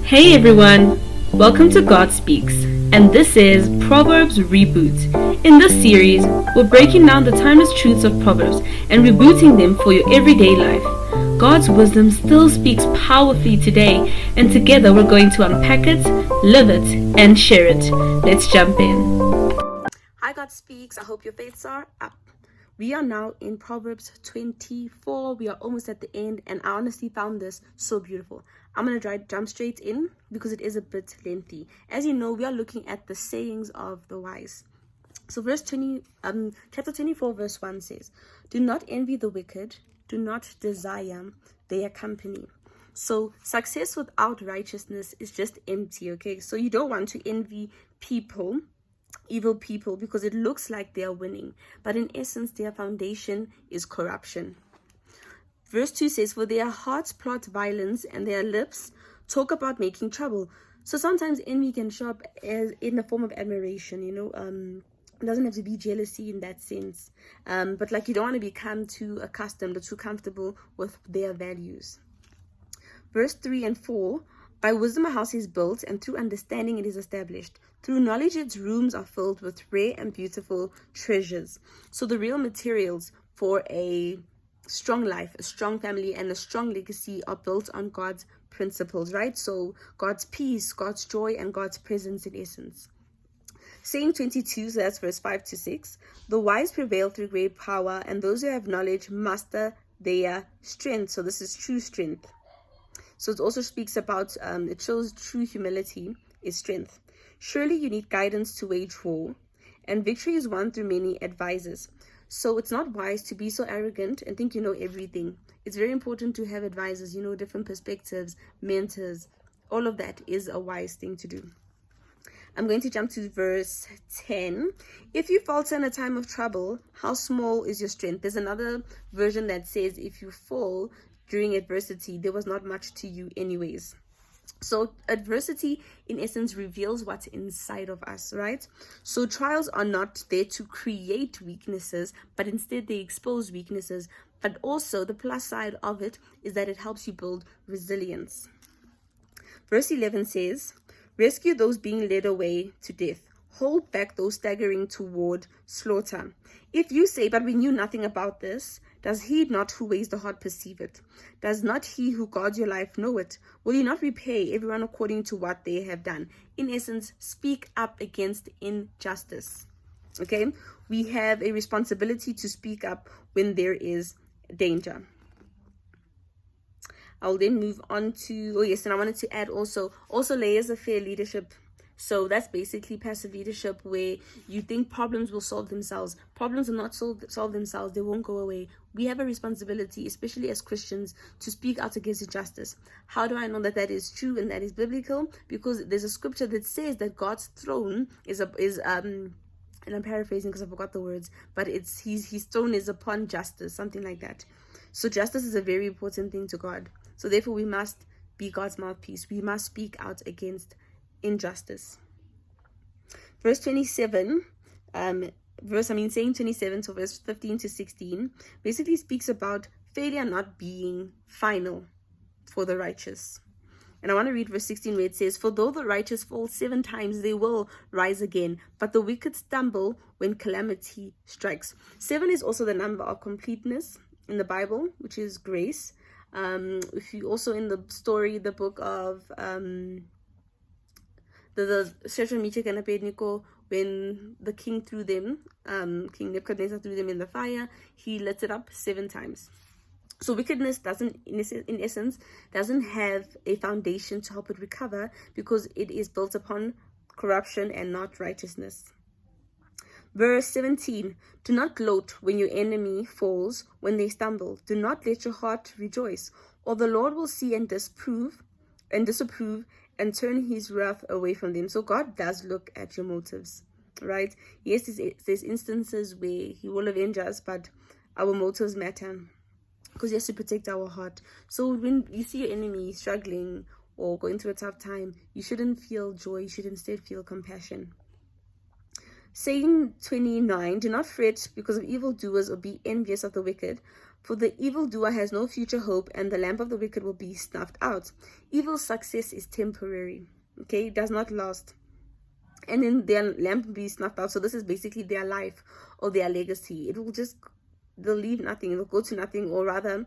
Hey everyone, welcome to God Speaks, and this is Proverbs Reboot. In this series, we're breaking down the timeless truths of Proverbs and rebooting them for your everyday life. God's wisdom still speaks powerfully today, and together we're going to unpack it, live it, and share it. Let's jump in. Hi, God Speaks. I hope your faiths are up. We are now in Proverbs 24. We are almost at the end, and I honestly found this so beautiful. I'm going to jump straight in because it is a bit lengthy. As you know, we are looking at the sayings of the wise. So chapter 24, verse 1 says, "Do not envy the wicked, do not desire their company." So success without righteousness is just empty, okay? So you don't want to envy evil people, because it looks like they are winning, but in essence their foundation is corruption. Verse 2 says, "For their hearts plot violence and their lips talk about making trouble." So sometimes envy can show up as in the form of admiration, it doesn't have to be jealousy in that sense, but like you don't want to become too accustomed or too comfortable with their values. Verse 3 and 4, "By wisdom a house is built, and through understanding it is established. Through knowledge its rooms are filled with rare and beautiful treasures." So the real materials for a strong life, a strong family, and a strong legacy are built on God's principles, right? So God's peace, God's joy, and God's presence in essence. Saying 22, so that's verse 5 to 6, "The wise prevail through great power, and those who have knowledge master their strength." So this is true strength. So it also speaks about, it shows true humility is strength. "Surely you need guidance to wage war, and victory is won through many advisors." So it's not wise to be so arrogant and think you know everything. It's very important to have advisors, different perspectives, mentors. All of that is a wise thing to do. I'm going to jump to verse 10. "If you falter in a time of trouble, how small is your strength?" There's another version that says if you fall during adversity, there was not much to you anyways. So adversity in essence reveals what's inside of us, right? So trials are not there to create weaknesses, but instead they expose weaknesses. But also the plus side of it is that it helps you build resilience. Verse 11 says, "Rescue those being led away to death. Hold back those staggering toward slaughter. If you say, 'But we knew nothing about this,' does he not who weighs the heart perceive it? Does not he who guards your life know it? Will you not repay everyone according to what they have done?" In essence, speak up against injustice. Okay? We have a responsibility to speak up when there is danger. I'll then move on to, and I wanted to add also layers of fair leadership. So that's basically passive leadership, where you think problems will solve themselves. Problems will not solve themselves. They won't go away. We have a responsibility, especially as Christians, to speak out against injustice. How do I know that is true and that is biblical? Because there's a scripture that says that God's throne is and I'm paraphrasing because I forgot the words, but it's his throne is upon justice, something like that. So justice is a very important thing to God. So therefore we must be God's mouthpiece. We must speak out against injustice. Verse 27, saying 27 to verse 15 to 16 basically speaks about failure not being final for the righteous. And I want to read verse 16 where it says, "For though the righteous fall 7 times, they will rise again, but the wicked stumble when calamity strikes." 7 is also the number of completeness in the Bible, which is grace. If you also in the story, the book of the Shadrach, Meshach, and Abednego, when the king threw them, King Nebuchadnezzar threw them in the fire, he lit it up 7 times. So wickedness in essence doesn't have a foundation to help it recover, because it is built upon corruption and not righteousness. Verse 17, "Do not gloat when your enemy falls, when they stumble. Do not let your heart rejoice, or the Lord will see and disapprove and turn his wrath away from them." So God does look at your motives, right? Yes, there's instances where he will avenge us, but our motives matter, because he has to protect our heart. So when you see your enemy struggling or going through a tough time, you shouldn't feel joy. You should instead feel compassion. Saying 29, "Do not fret because of evildoers, or be envious of the wicked, For the evildoer has no future hope, and the lamp of the wicked will be snuffed out. Evil success is temporary. Okay, it does not last. And then their lamp will be snuffed out. So this is basically their life or their legacy. It will just, they'll leave nothing. It'll go to nothing, or rather,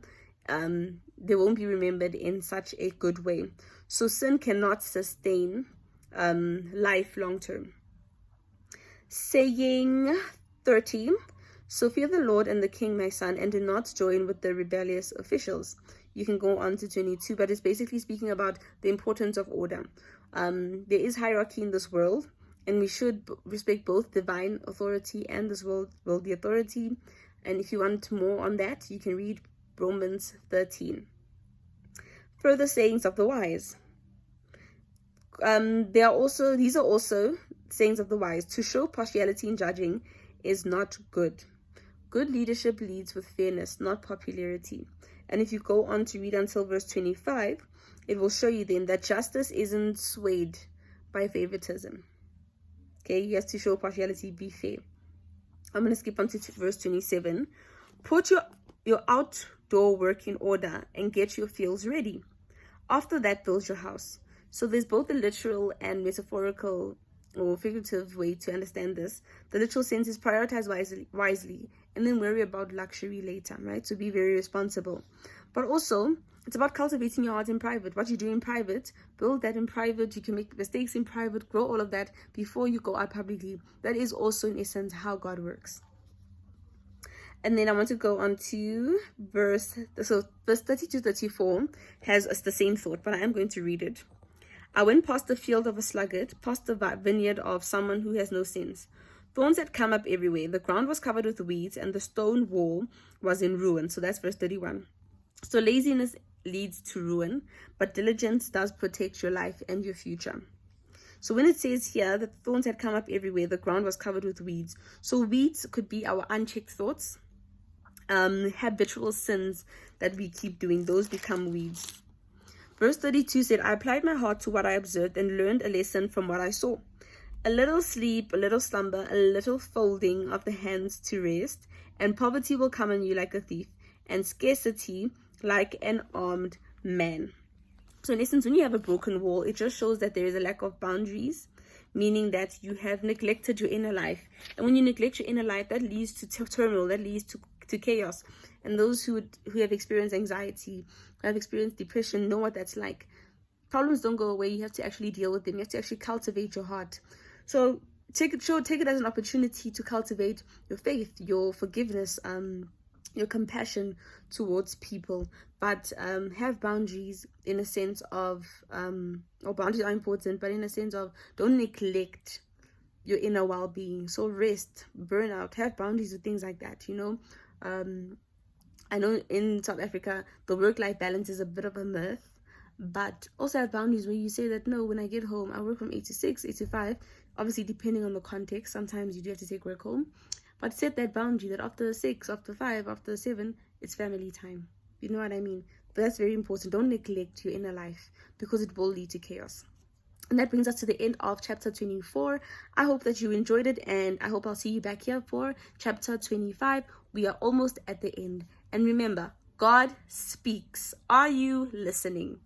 they won't be remembered in such a good way. So sin cannot sustain life long term. Saying 30. So fear the Lord and the king, my son, and do not join with the rebellious officials. You can go on to 22, but it's basically speaking about the importance of order. There is hierarchy in this world, and we should respect both divine authority and this worldly authority. And if you want more on that, you can read Romans 13. Further sayings of the wise. These are also sayings of the wise. To show partiality in judging is not good. Good leadership leads with fairness, not popularity. And if you go on to read until verse 25, it will show you then that justice isn't swayed by favoritism. Okay, you have to show partiality, be fair. I'm going to skip on to verse 27. Put your outdoor work in order and get your fields ready. After that, build your house. So there's both a literal and metaphorical or figurative way to understand this. The literal sense is prioritize wisely and then worry about luxury later, right? So be very responsible. But also, it's about cultivating your heart in private. What you do in private, build that in private. You can make mistakes in private, grow all of that before you go out publicly. That is also, in essence, how God works. And then I want to go on to verse 30-34 has the same thought, but I am going to read it. I went past the field of a sluggard, past the vineyard of someone who has no sense. Thorns had come up everywhere. The ground was covered with weeds, and the stone wall was in ruin. So that's verse 31. So laziness leads to ruin, but diligence does protect your life and your future. So when it says here that thorns had come up everywhere, the ground was covered with weeds. So weeds could be our unchecked thoughts, habitual sins that we keep doing. Those become weeds. Verse 32 said, I applied my heart to what I observed and learned a lesson from what I saw. A little sleep, a little slumber, a little folding of the hands to rest, and poverty will come on you like a thief, and scarcity like an armed man. So in essence, when you have a broken wall, it just shows that there is a lack of boundaries, meaning that you have neglected your inner life. And when you neglect your inner life, that leads to turmoil, that leads to chaos. And those who have experienced anxiety, who have experienced depression, know what that's like. Problems don't go away. You have to actually deal with them. You have to actually cultivate your heart. So take it as an opportunity to cultivate your faith, your forgiveness, your compassion towards people, but have boundaries in a sense of, or boundaries are important, but in a sense of don't neglect your inner well-being. So rest, burnout, have boundaries with things like that, you know. I know in South Africa, the work-life balance is a bit of a myth, but also have boundaries where you say that, no, when I get home, I work from 8 to 6, 8 to 5, obviously depending on the context. Sometimes you do have to take work home, but set that boundary that after 6, after 5, after 7, it's family time. You know what I mean? But that's very important. Don't neglect your inner life because it will lead to chaos. And that brings us to the end of chapter 24. I hope that you enjoyed it, and I hope I'll see you back here for chapter 25. We are almost at the end. And remember, God speaks. Are you listening?